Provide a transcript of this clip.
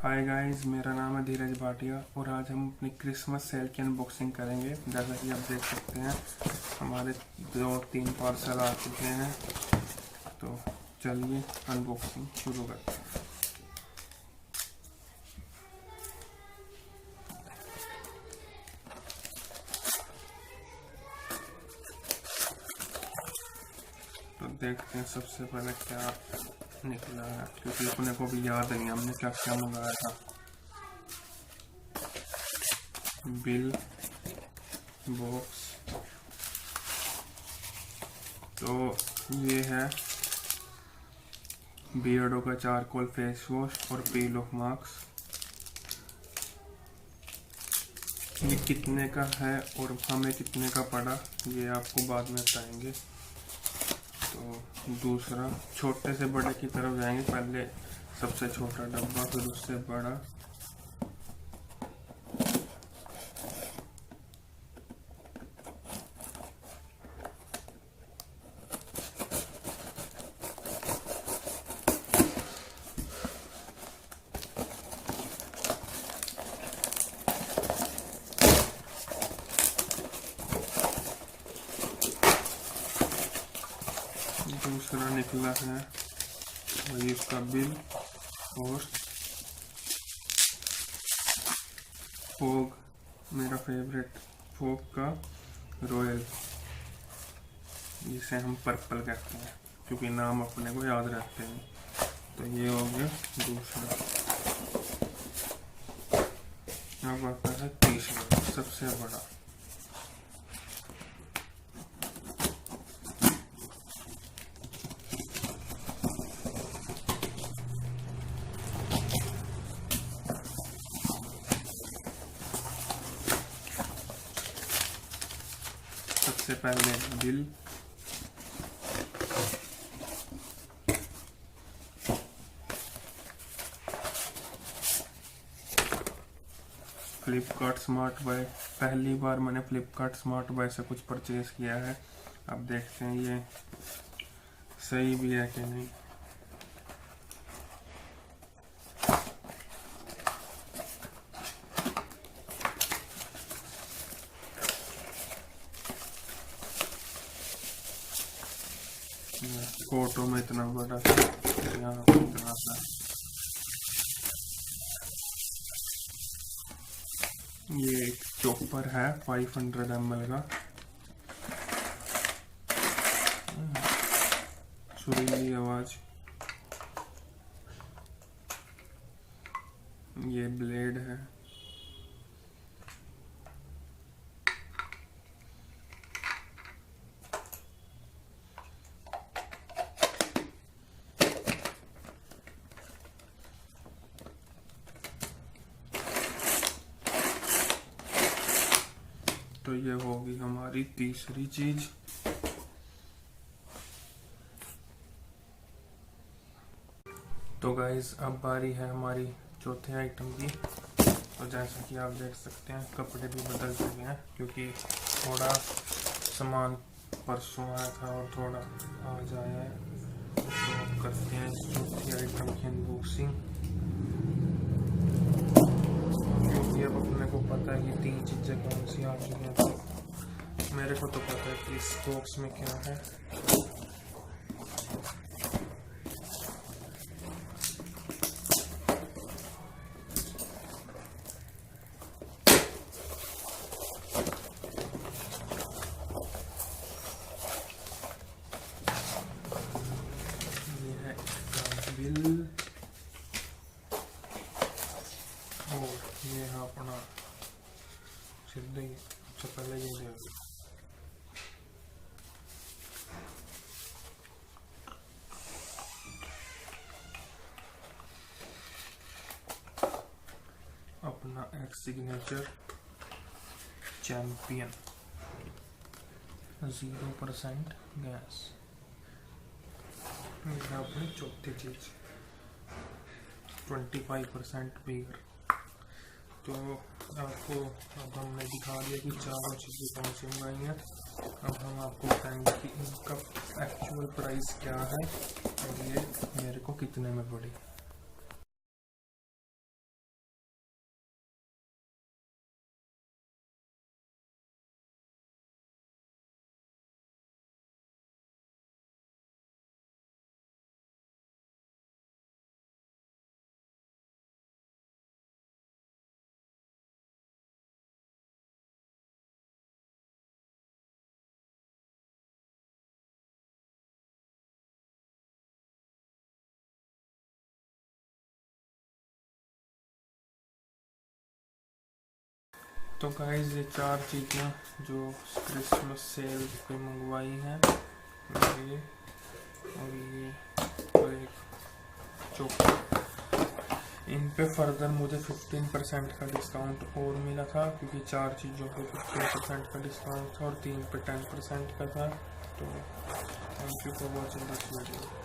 Hi guys, मेरा नाम है धीरज भाटिया और आज हम अपनी क्रिसमस सेल की अनबॉक्सिंग करेंगे। जैसा कि आप देख सकते हैं हमारे 2-3 पार्सल आ चुके हैं। तो चलिए अनबॉक्सिंग शुरू करते हैं। तो देखते हैं सबसे पहले क्या निकला है, क्योंकि अपने को भी याद नहीं हमने क्या क्या मंगाया था। बिल बॉक्स, तो ये है बियर्डो का चारकोल फेस वॉश और पील ऑफ मार्क्स। ये कितने का है और हमें कितने का पड़ा ये आपको बाद में बताएंगे। तो दूसरा, छोटे से बड़े की तरफ जाएंगे। पहले सबसे छोटा डब्बा, फिर उससे बड़ा। दूसरा निकला है वही उसका बिल और फोग, मेरा फेवरेट फोग का रॉयल, जिसे हम पर्पल कहते हैं क्योंकि नाम अपने को याद रहते हैं। तो ये हो गया दूसरा। अब आता है तीसरा, सबसे बड़ा। सबसे पहले बिल, फ्लिपकार्ट स्मार्ट बाय। पहली बार मैंने फ्लिपकार्ट स्मार्ट बाय से कुछ परचेज किया है। अब देखते हैं ये सही भी है कि नहीं। फोटो में इतना बड़ा था, यहाँ पे इतना सा। ये एक चॉपर है 500 ml का। सुरीली आवाज। ये ब्लेड है। तो ये होगी हमारी तीसरी चीज। तो गाइस अब बारी है हमारी चौथे आइटम की। तो जैसा कि आप देख सकते हैं कपड़े भी बदल चुके हैं क्योंकि थोड़ा सामान परसों आया था और थोड़ा आज आया है। तो करते हैं चौथी आइटम की अनबॉक्सिंग। क्योंकि अब अपने को पता है कि 3 चीजें कौन सी आ चुकी हैं। तो मेरे को तो पता है कि इस बॉक्स में क्या है। ये है इसका बिल और ये है अपना सीधे। सबसे पहले ये देखो, अपना एक सिग्नेचर चैंपियन 0% गैस। ये अपनी चौथी चीज 25% बीयर। तो आपको अब हमने दिखा दिया कि 4 चीज़ें कौन सी मंगाई हैं। अब हम आपको बताएंगे कि इनका एक्चुअल प्राइस क्या है और ये मेरे को कितने में पड़ी। तो गाइस ये 4 चीज़ें जो क्रिसमस सेल पे मंगवाई हैं, ये और एक चॉकलेट, इन पे फर्दर मुझे 15% का डिस्काउंट और मिला था, क्योंकि 4 चीज़ों पे 15% का डिस्काउंट था और 3 पे 10% का था। तो thank you for watching this video.